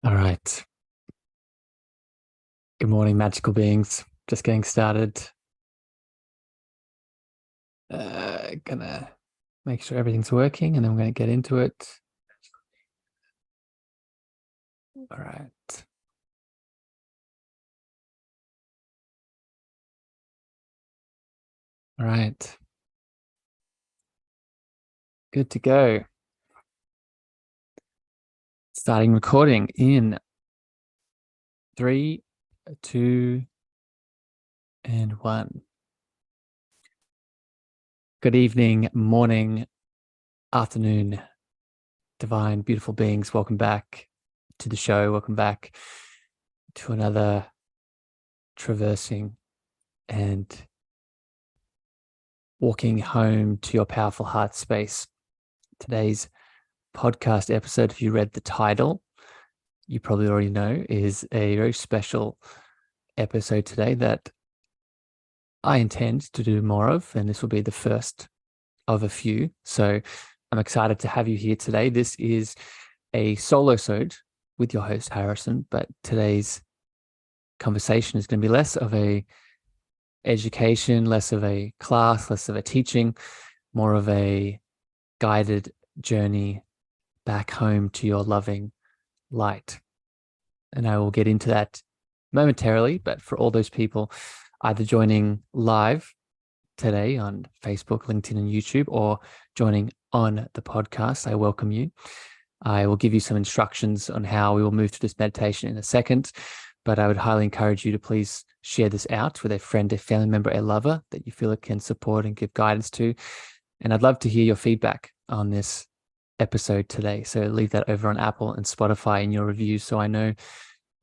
All right. Good morning, magical beings. Just getting started. Gonna make sure everything's working and then we're gonna get into it. All right. All right. Good to go. Starting recording in 3, 2, and 1. Good evening, morning, afternoon, divine, beautiful beings. Welcome back to the show. Welcome back to another traversing and walking home to your powerful heart space. Today's podcast episode, if you read the title, you probably already know, is a very special episode today that I intend to do more of, and this will be the first of a few. So I'm excited to have you here today. This is a solo-sode with your host, Harrison, but today's conversation is going to be less of a education, less of a class, less of a teaching, more of a guided journey back home to your loving light. And I will get into that momentarily, but for all those people either joining live today on Facebook, LinkedIn, and YouTube, or joining on the podcast, I welcome you. I will give you some instructions on how we will move through this meditation in a second, but I would highly encourage you to please share this out with a friend, a family member, a lover that you feel it can support and give guidance to. And I'd love to hear your feedback on this episode today. So leave that over on Apple and Spotify in your reviews so I know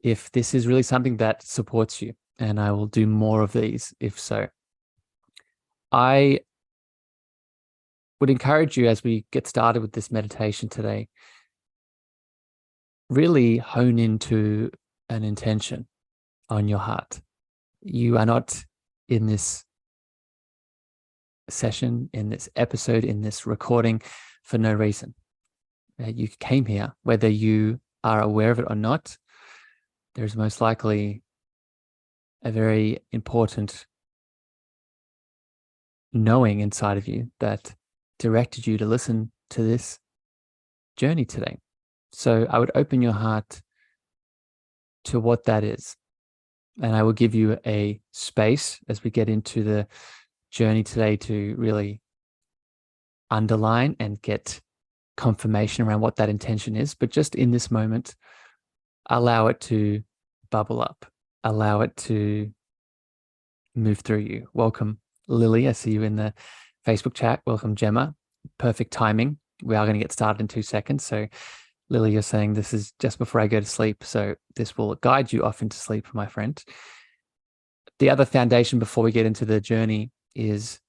if this is really something that supports you, and I will do more of these if so. I would encourage you, as we get started with this meditation today, really hone into an intention on your heart. You are not in this session, in this episode, in this recording for no reason. You came here, whether you are aware of it or not. There's most likely a very important knowing inside of you that directed you to listen to this journey today. So I would open your heart to what that is. And I will give you a space as we get into the journey today to really underline and get confirmation around what that intention is. But just in this moment, allow it to bubble up, allow it to move through you. Welcome, Lily. I see you in the Facebook chat. Welcome, Gemma. Perfect timing. We are going to get started in 2 seconds. So Lily, you're saying this is just before I go to sleep. So this will guide you off into sleep, my friend. The other foundation before we get into the journey is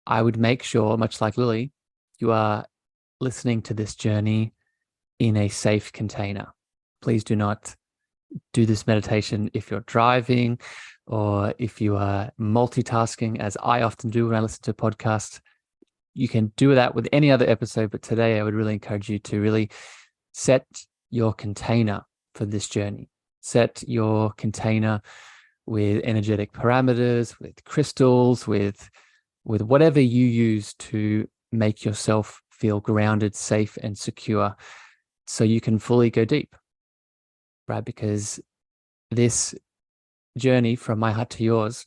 I would make sure, much like Lily, you are listening to this journey in a safe container. Please do not do this meditation if you're driving or if you are multitasking, as I often do when I listen to podcasts. You can do that with any other episode, but today I would really encourage you to really set your container for this journey. Set your container with energetic parameters, with crystals, with whatever you use to make yourself feel grounded, safe, and secure so you can fully go deep, right? Because this journey from my heart to yours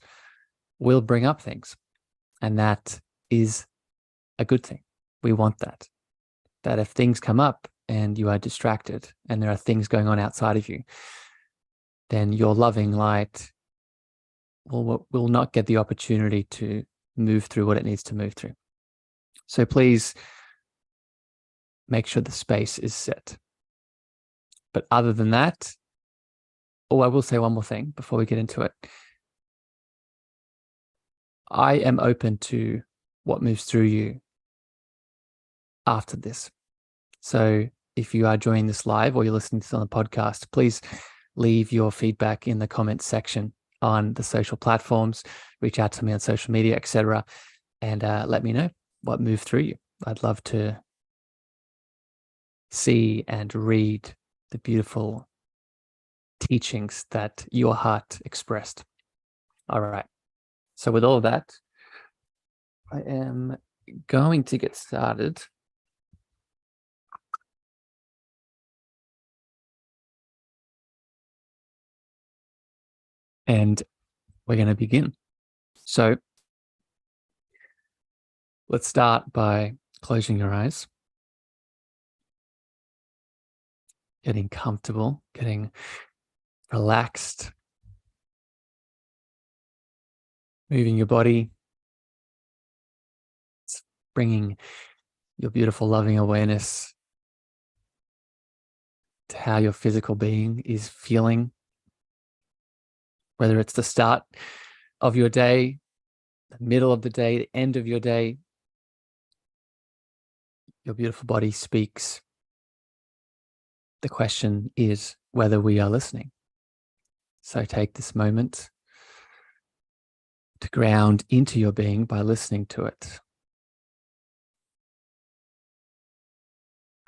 will bring up things, and that is a good thing. We want that. That if things come up and you are distracted and there are things going on outside of you, then your loving light will not get the opportunity to move through what it needs to move through. So please make sure the space is set. But other than that, I will say one more thing before we get into it. I am open to what moves through you after this. So if you are joining this live or you're listening to this on the podcast, please leave your feedback in the comments section on the social platforms, reach out to me on social media, etc., and let me know what moved through you. I'd love to see and read the beautiful teachings that your heart expressed. All right. So with all of that, I am going to get started. And we're going to begin. So let's start by closing your eyes, getting comfortable, getting relaxed, moving your body, bringing your beautiful, loving awareness to how your physical being is feeling, whether it's the start of your day, the middle of the day, the end of your day. Your beautiful body speaks. The question is whether we are listening. So take this moment to ground into your being by listening to it.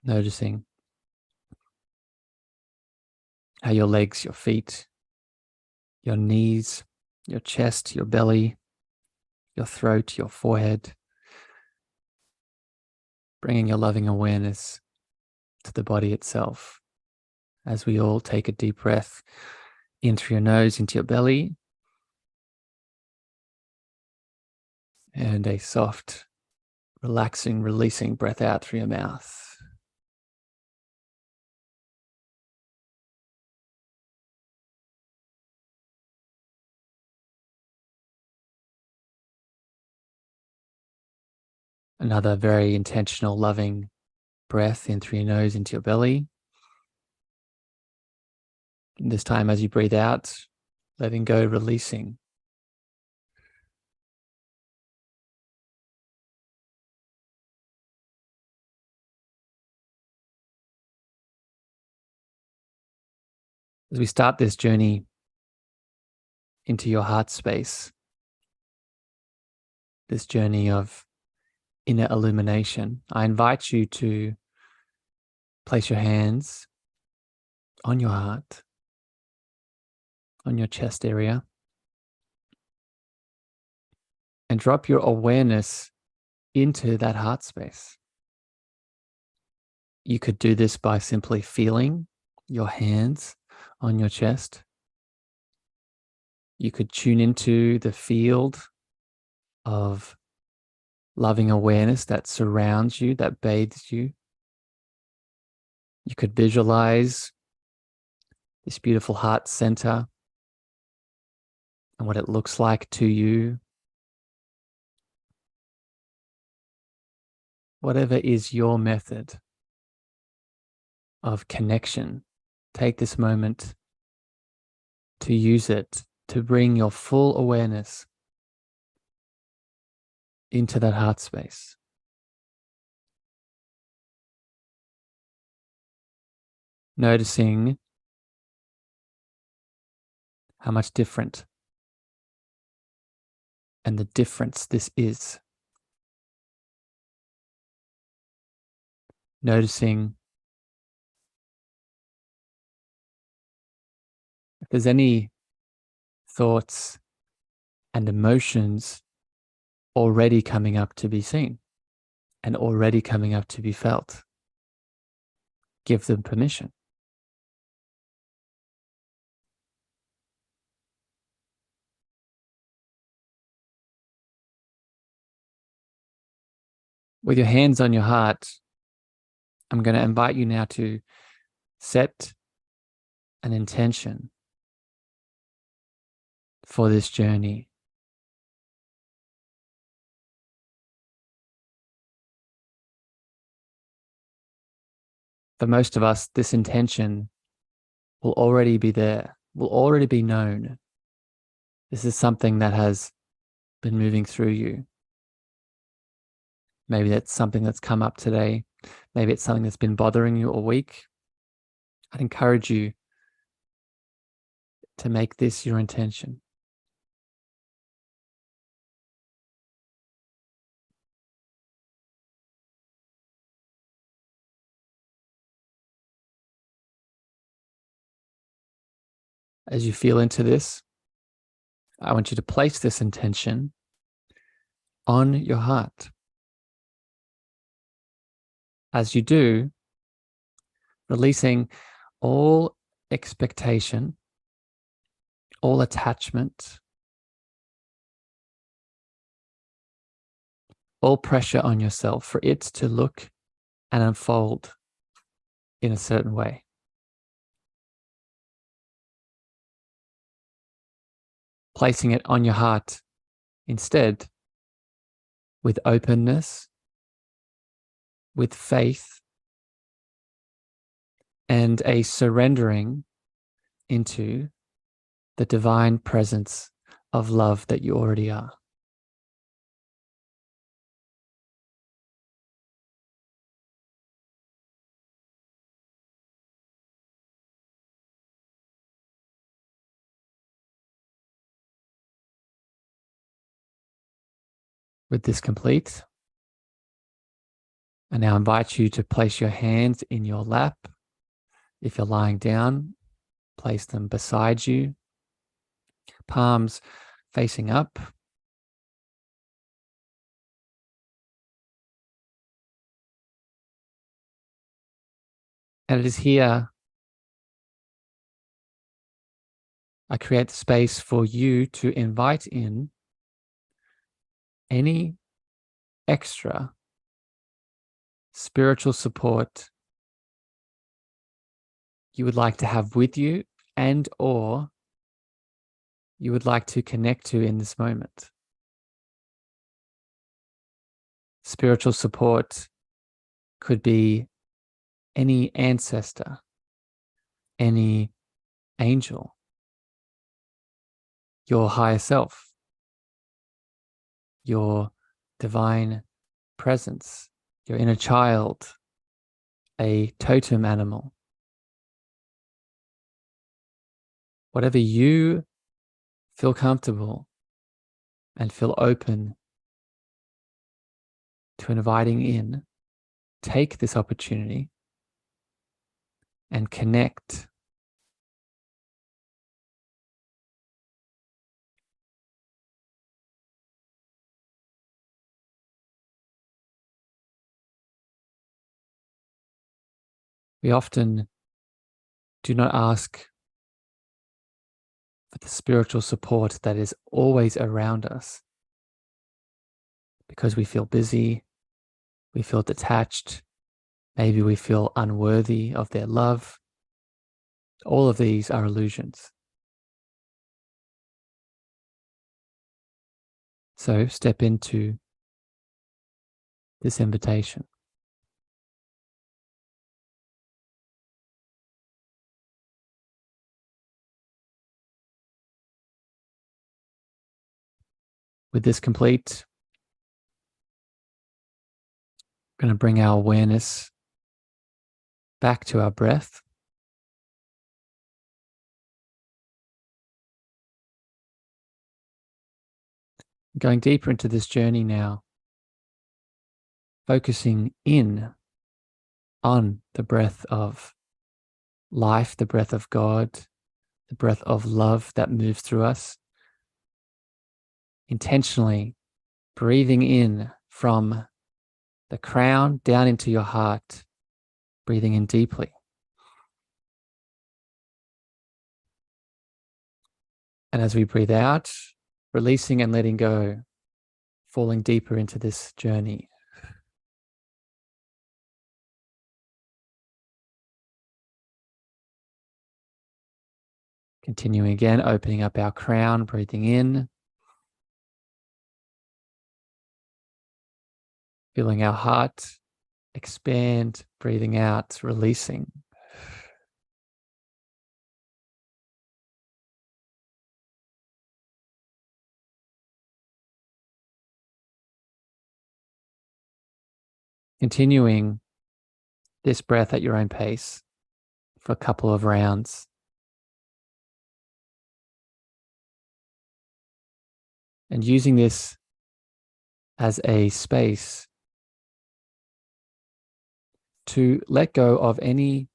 Noticing how your legs, your feet, your knees, your chest, your belly, your throat, your forehead, bringing your loving awareness to the body itself. As we all take a deep breath in through your nose into your belly, and a soft, relaxing, releasing breath out through your mouth. Another very intentional, loving breath in through your nose into your belly. And this time, as you breathe out, letting go, releasing. As we start this journey into your heart space, this journey of inner illumination, I invite you to place your hands on your heart, on your chest area, and drop your awareness into that heart space. You could do this by simply feeling your hands on your chest. You could tune into the field of loving awareness that surrounds you, that bathes you. You could visualize this beautiful heart center and what it looks like to you. Whatever is your method of connection, take this moment to use it to bring your full awareness into that heart space. Noticing how much different and the difference this is. Noticing if there's any thoughts and emotions already coming up to be seen and already coming up to be felt. Give them permission. With your hands on your heart, I'm going to invite you now to set an intention for this journey. For most of us, this intention will already be there, will already be known. This is something that has been moving through you. Maybe that's something that's come up today. Maybe it's something that's been bothering you all week. I'd encourage you to make this your intention. as you feel into this, I want you to place this intention on your heart. As you do, releasing all expectation, all attachment, all pressure on yourself for it to look and unfold in a certain way. Placing it on your heart instead with openness, with faith, and a surrendering into the divine presence of love that you already are. With this complete, I now invite you to place your hands in your lap. If you're lying down, place them beside you, palms facing up. And it is here I create the space for you to invite in any extra spiritual support you would like to have with you and or you would like to connect to in this moment. Spiritual support could be any ancestor, any angel, your higher self, your divine presence, your inner child, a totem animal. Whatever you feel comfortable and feel open to inviting in, take this opportunity and connect. We often do not ask for the spiritual support that is always around us because we feel busy, we feel detached, maybe we feel unworthy of their love. All of these are illusions. So step into this invitation. With this complete, we're going to bring our awareness back to our breath. Going deeper into this journey now, focusing in on the breath of life, the breath of God, the breath of love that moves through us. Intentionally breathing in from the crown down into your heart, breathing in deeply. And as we breathe out, releasing and letting go, falling deeper into this journey. Continuing again, opening up our crown, breathing in. Feeling our heart expand, breathing out, releasing. Continuing this breath at your own pace for a couple of rounds. And using this as a space to let go of any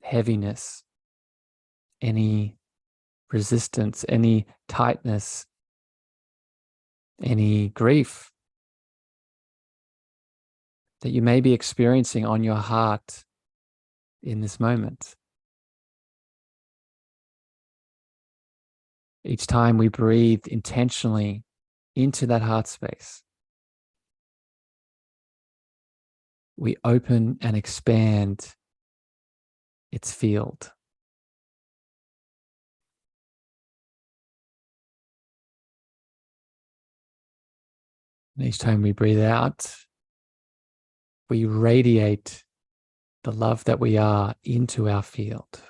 heaviness, any resistance, any tightness, any grief that you may be experiencing on your heart in this moment. Each time we breathe intentionally into that heart space, we open and expand its field. And each time we breathe out, we radiate the love that we are into our field.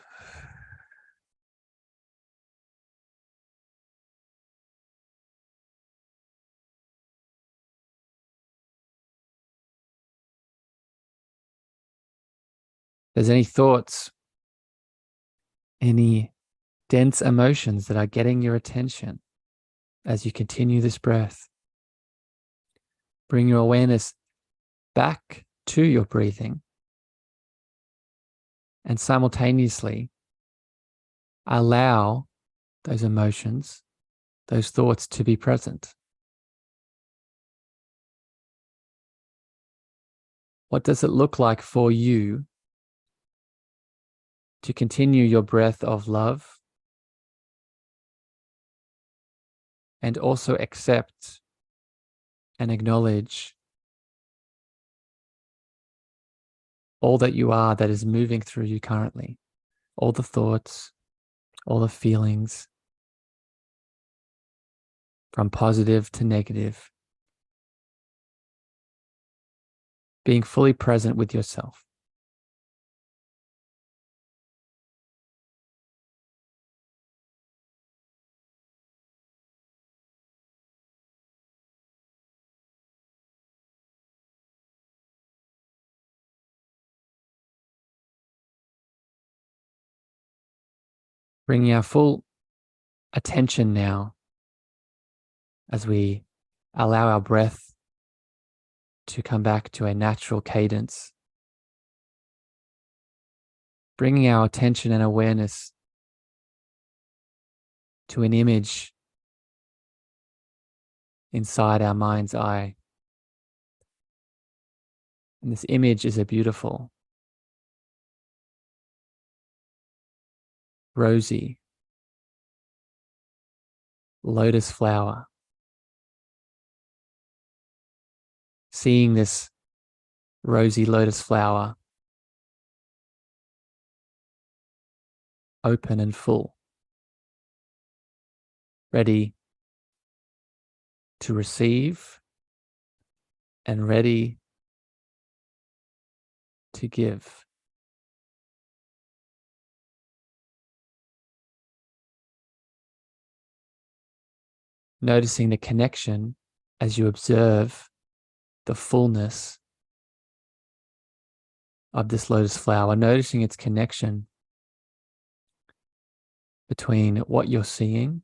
If there's any thoughts, any dense emotions that are getting your attention as you continue this breath, bring your awareness back to your breathing and simultaneously allow those emotions, those thoughts to be present. What does it look like for you to continue your breath of love and also accept and acknowledge all that you are that is moving through you currently, all the thoughts, all the feelings, from positive to negative, being fully present with yourself. Bringing our full attention now as we allow our breath to come back to a natural cadence, bringing our attention and awareness to an image inside our mind's eye. And this image is a beautiful, rosy lotus flower. Seeing this rosy lotus flower open and full, ready to receive and ready to give. Noticing the connection as you observe the fullness of this lotus flower, noticing its connection between what you're seeing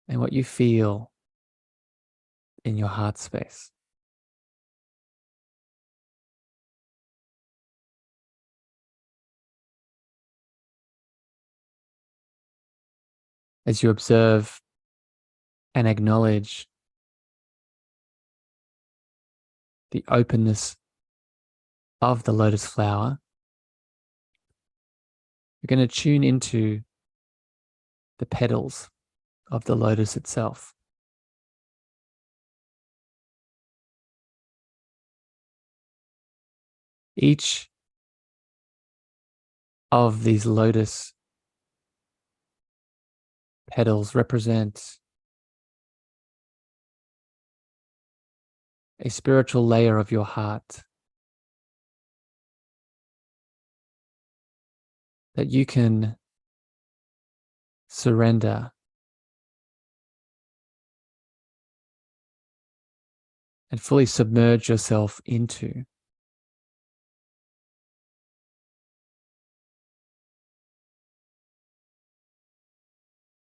and what you feel in your heart space. As you observe and acknowledge the openness of the lotus flower, you're going to tune into the petals of the lotus itself. Each of these lotus petals represent a spiritual layer of your heart that you can surrender and fully submerge yourself into.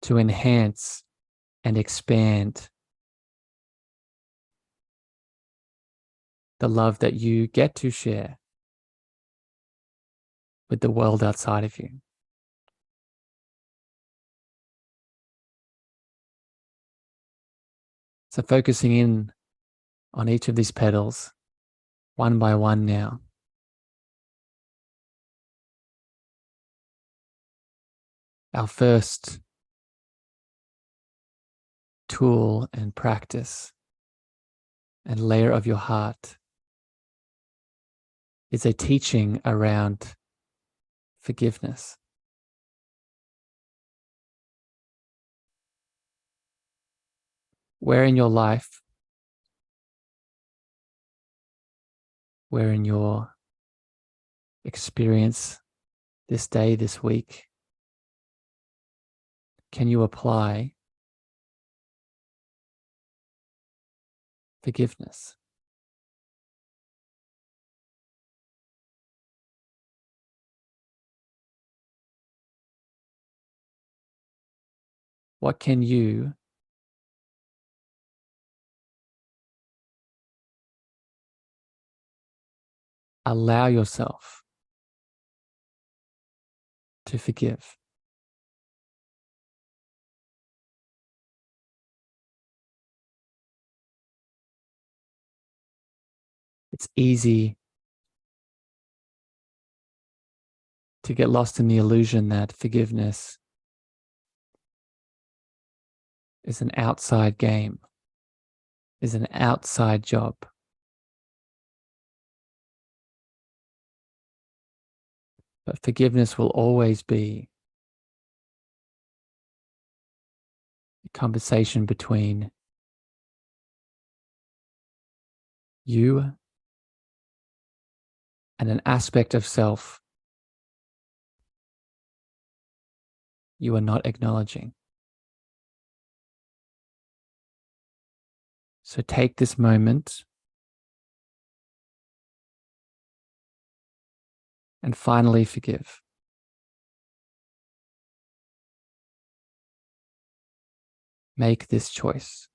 To enhance and expand the love that you get to share with the world outside of you. So focusing in on each of these petals, one by one now. Our first tool and practice and layer of your heart is a teaching around forgiveness. Where in your life, where in your experience this day, this week, can you apply forgiveness? What can you allow yourself to forgive? It's easy to get lost in the illusion that forgiveness is an outside game, is an outside job. But forgiveness will always be a conversation between you and an aspect of self you are not acknowledging. So take this moment and finally forgive. Make this choice.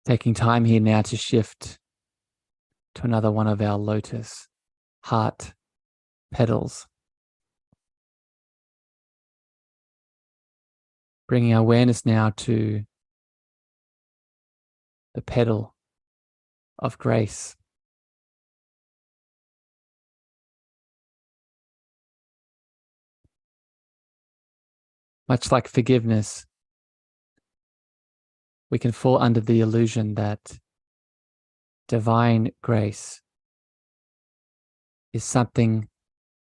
Taking time here now to shift to another one of our lotus heart petals. Bringing awareness now to the petal of grace. Much like forgiveness, we can fall under the illusion that divine grace is something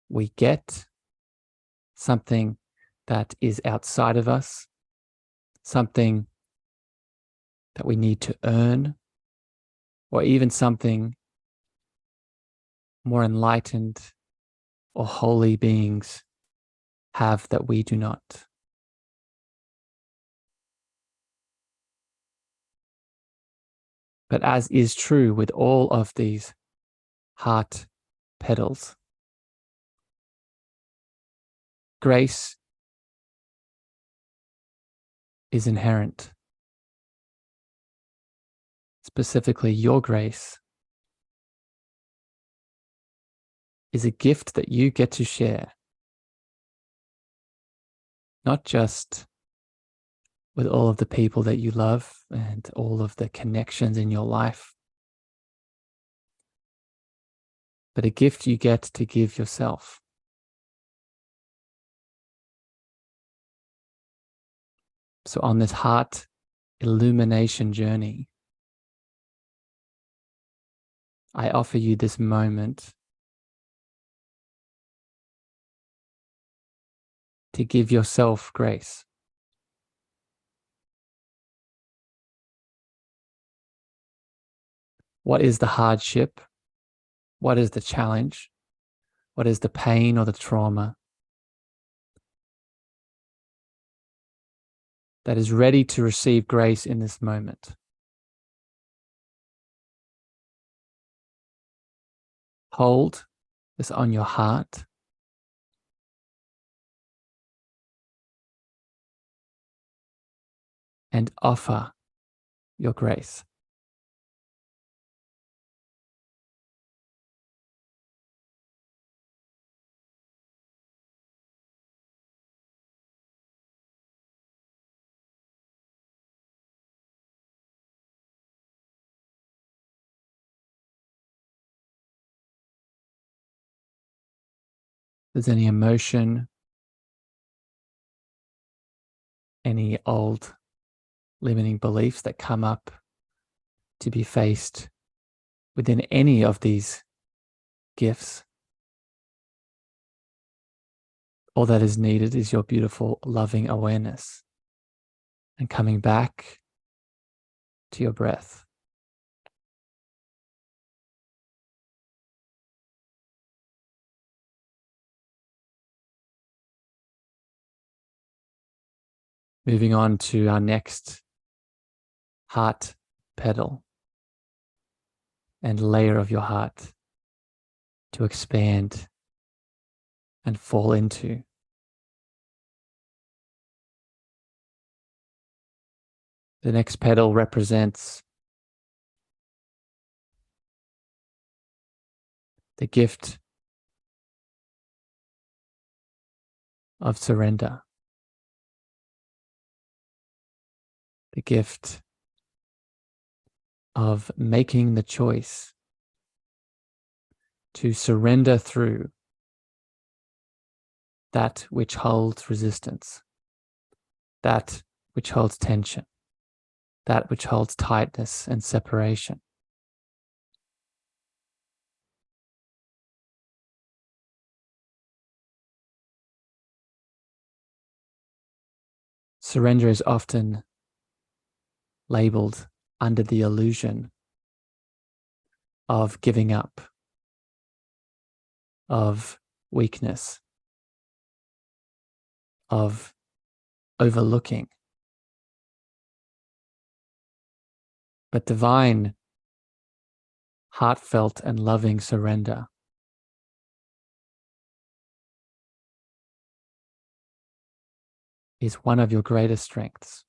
we get, something that is outside of us, something that we need to earn, or even something more enlightened or holy beings have that we do not. But as is true with all of these heart petals, grace is inherent. Specifically, your grace is a gift that you get to share, not just with all of the people that you love and all of the connections in your life, but a gift you get to give yourself. So on this heart illumination journey, I offer you this moment to give yourself grace. What is the hardship? What is the challenge? What is the pain or the trauma that is ready to receive grace in this moment? Hold this on your heart. And offer your grace. If there's any emotion, any old limiting beliefs that come up to be faced within any of these gifts, all that is needed is your beautiful, loving awareness and coming back to your breath. Moving on to our next heart petal and layer of your heart to expand and fall into. The next petal represents the gift of surrender, the gift of making the choice to surrender through that which holds resistance, that which holds tension, that which holds tightness and separation. Surrender is often labeled under the illusion of giving up, of weakness, of overlooking. But divine, heartfelt, and loving surrender is one of your greatest strengths,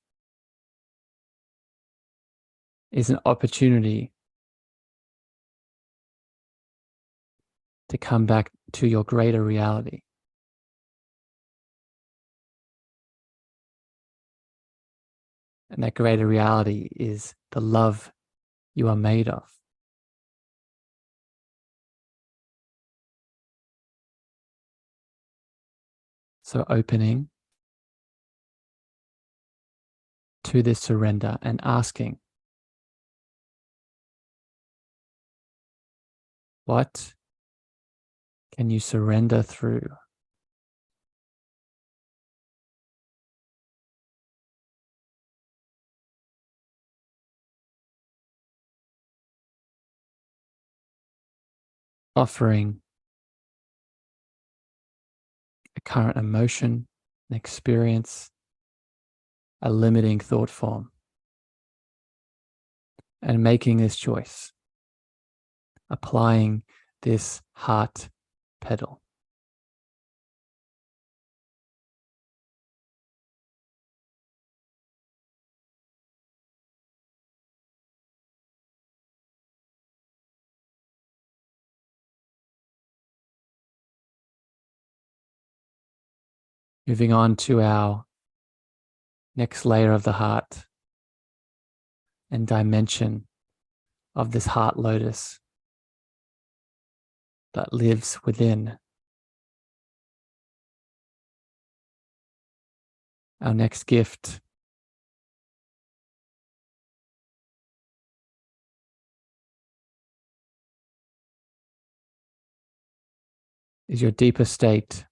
is an opportunity to come back to your greater reality. And that greater reality is the love you are made of. So opening to this surrender and asking, what can you surrender through? Offering a current emotion, an experience, a limiting thought form, and making this choice, applying this heart pedal. Moving on to our next layer of the heart and dimension of this heart lotus that lives within. Our next gift is your deeper state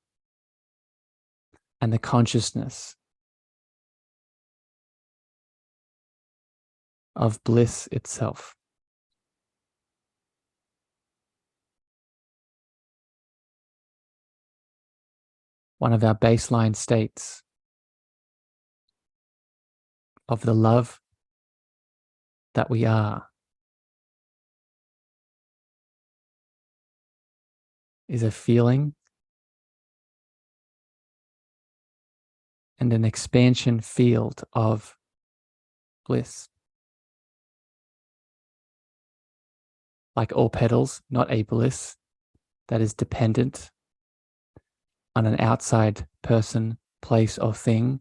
and the consciousness of bliss itself. One of our baseline states of the love that we are is a feeling and an expansion field of bliss. like all petals, not a bliss that is dependent on an outside person, place, or thing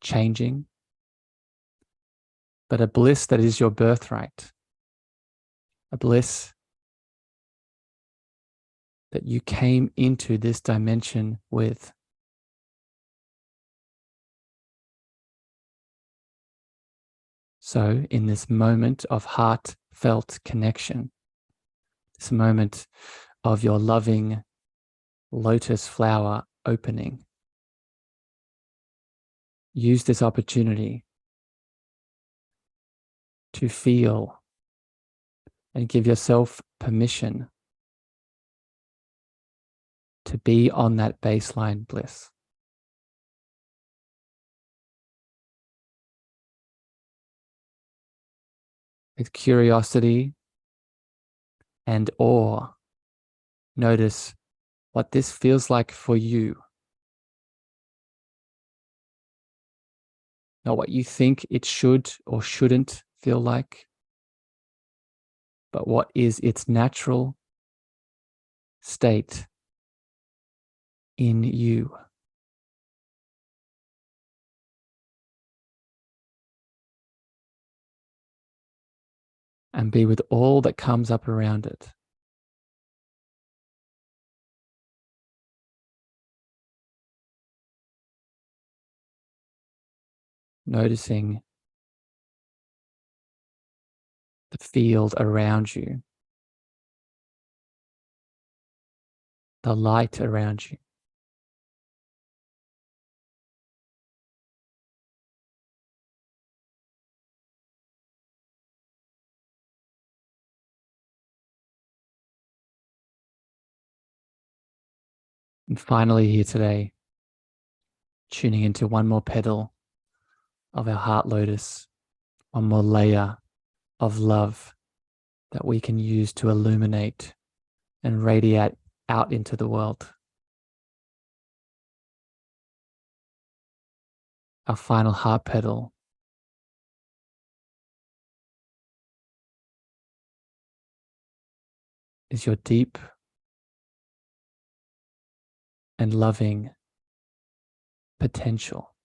changing, but a bliss that is your birthright, a bliss that you came into this dimension with. So, in this moment of heartfelt connection, this moment of your loving lotus flower opening, use this opportunity to feel and give yourself permission to be on that baseline bliss. With curiosity and awe, notice what this feels like for you. Not what you think it should or shouldn't feel like, but what is its natural state in you. And be with all that comes up around it. Noticing the field around you, the light around you. And finally here today, tuning into one more petal of our heart lotus, one more layer of love that we can use to illuminate and radiate out into the world. Our final heart petal is your deep and loving potential.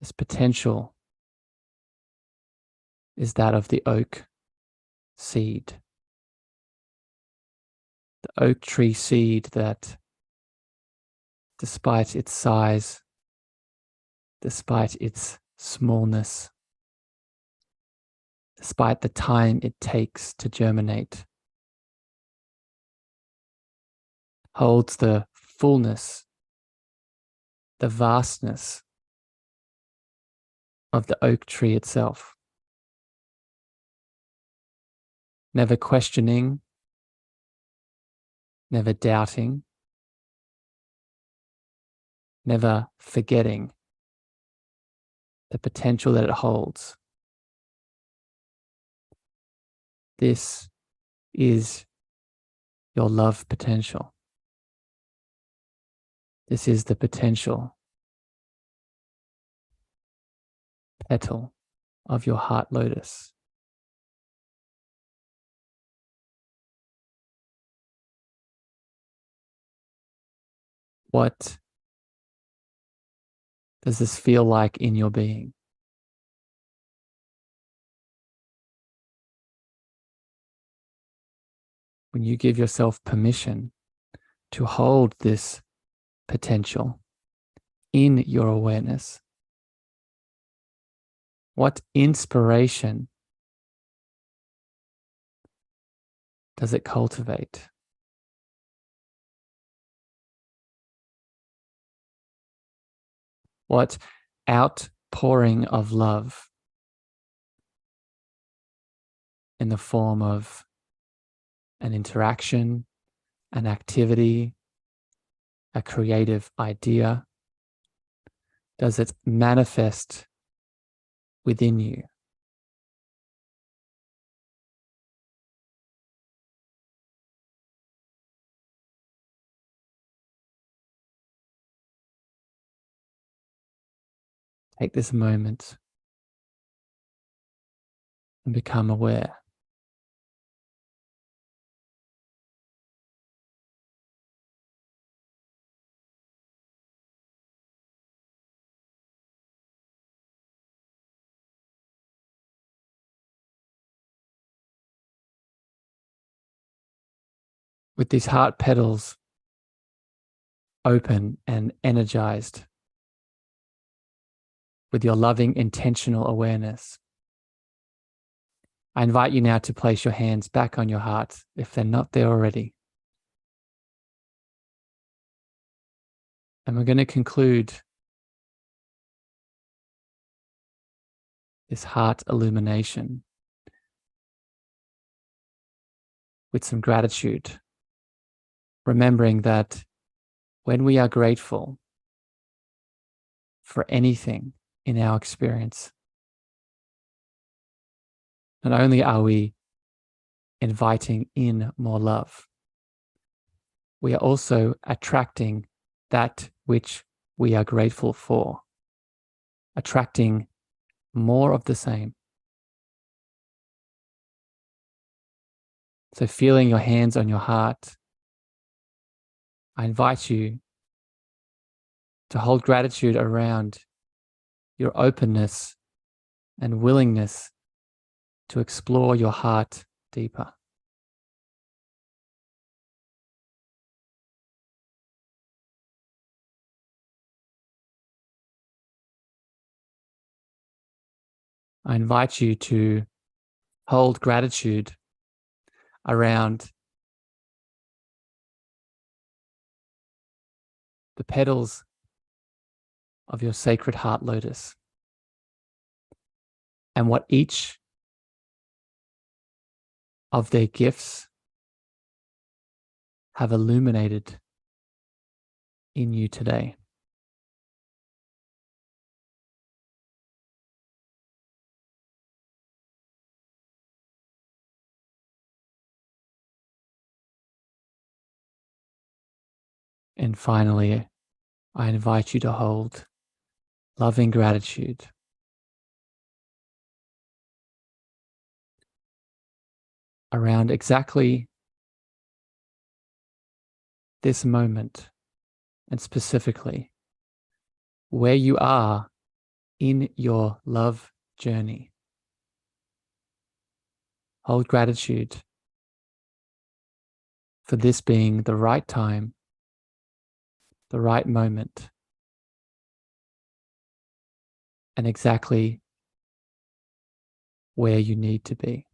This potential is that of the oak seed. The oak tree seed that, despite its size, despite its smallness, despite the time it takes to germinate, holds the fullness, the vastness of the oak tree itself. Never questioning, never doubting, never forgetting the potential that it holds. This is your love potential. This is the potential petal of your heart lotus. What does this feel like in your being? When you give yourself permission to hold this potential in your awareness, what inspiration does it cultivate? What outpouring of love in the form of an interaction, an activity, a creative idea does it manifest within you? Take this moment and become aware. With these heart petals open and energized, with your loving, intentional awareness, I invite you now to place your hands back on your heart if they're not there already. And we're going to conclude this heart illumination with some gratitude, remembering that when we are grateful for anything in our experience, not only are we inviting in more love, we are also attracting that which we are grateful for, attracting more of the same. So feeling your hands on your heart, I invite you to hold gratitude around your openness and willingness to explore your heart deeper. I invite you to hold gratitude around the petals of your sacred heart lotus and what each of their gifts have illuminated in you today. And finally, I invite you to hold loving gratitude around exactly this moment, and specifically where you are in your love journey. Hold gratitude for this being the right time, the right moment, and exactly where you need to be.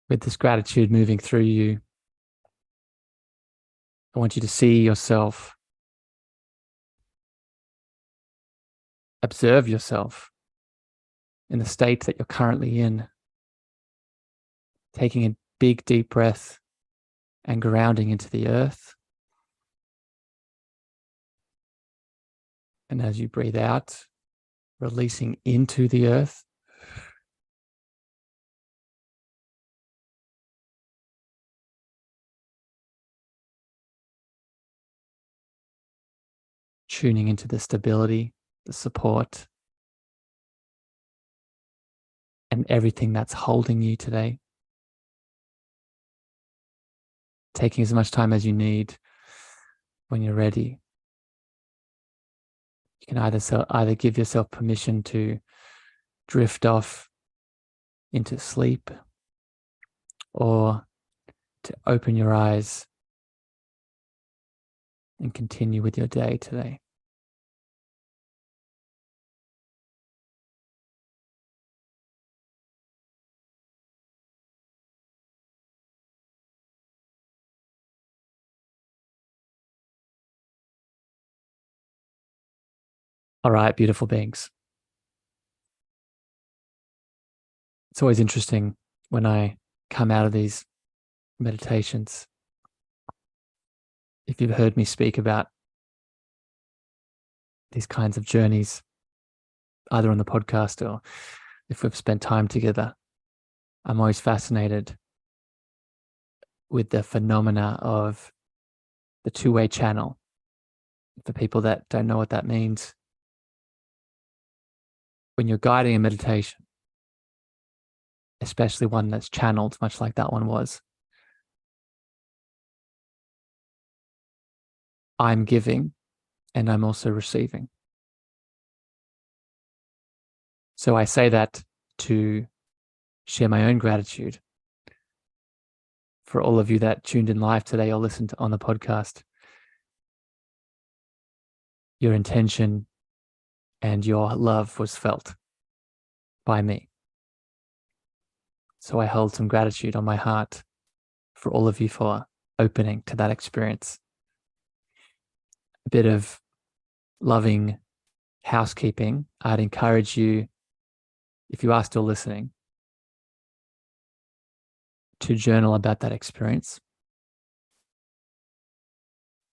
With this gratitude moving through you, I want you to see yourself, observe yourself in the state that you're currently in, taking a big, deep breath and grounding into the earth. And as you breathe out, releasing into the earth. Tuning into the stability, the support, and everything that's holding you today. Taking as much time as you need. When you're ready, you can either give yourself permission to drift off into sleep or to open your eyes and continue with your day today. All right, beautiful beings. It's always interesting when I come out of these meditations. If you've heard me speak about these kinds of journeys, either on the podcast or if we've spent time together. I'm always fascinated with the phenomena of the two-way channel. For people that don't know what that means, when you're guiding a meditation, especially one that's channeled, much like that one was, I'm giving and I'm also receiving. So I say that to share my own gratitude for all of you that tuned in live today or listened on the podcast. Your intention and your love was felt by me. So I hold some gratitude on my heart for all of you for opening to that experience. A bit of loving housekeeping. I'd encourage you, if you are still listening, to journal about that experience.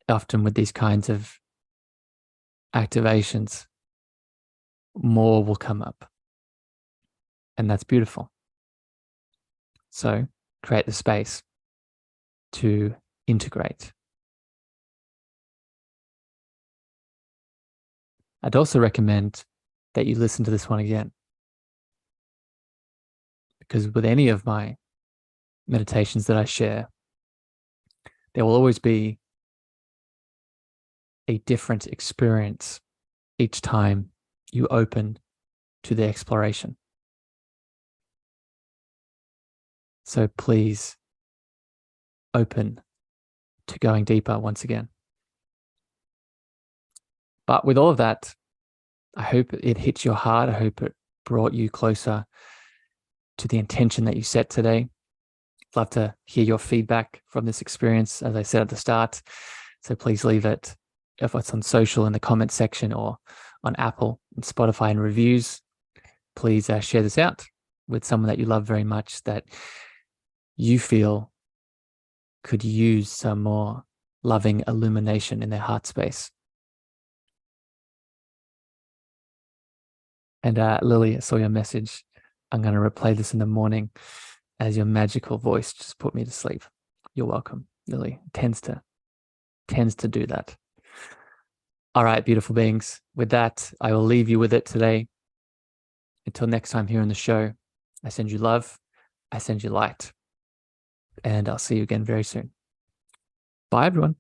Often with these kinds of activations, more will come up. And that's beautiful. So create the space to integrate. I'd also recommend that you listen to this one again, because with any of my meditations that I share, there will always be a different experience each time you open to the exploration. So please open to going deeper once again. But with all of that, I hope it hit your heart. I hope it brought you closer to the intention that you set today. I'd love to hear your feedback from this experience, as I said at the start. So please leave it, if it's on social, in the comment section, or on Apple and Spotify and reviews. Please share this out with someone that you love very much, that you feel could use some more loving illumination in their heart space. And Lily, I saw your message. I'm going to replay this in the morning, as your magical voice just put me to sleep. You're welcome, Lily. Tends to do that. All right, beautiful beings. With that, I will leave you with it today. Until next time here on the show, I send you love. I send you light. And I'll see you again very soon. Bye, everyone.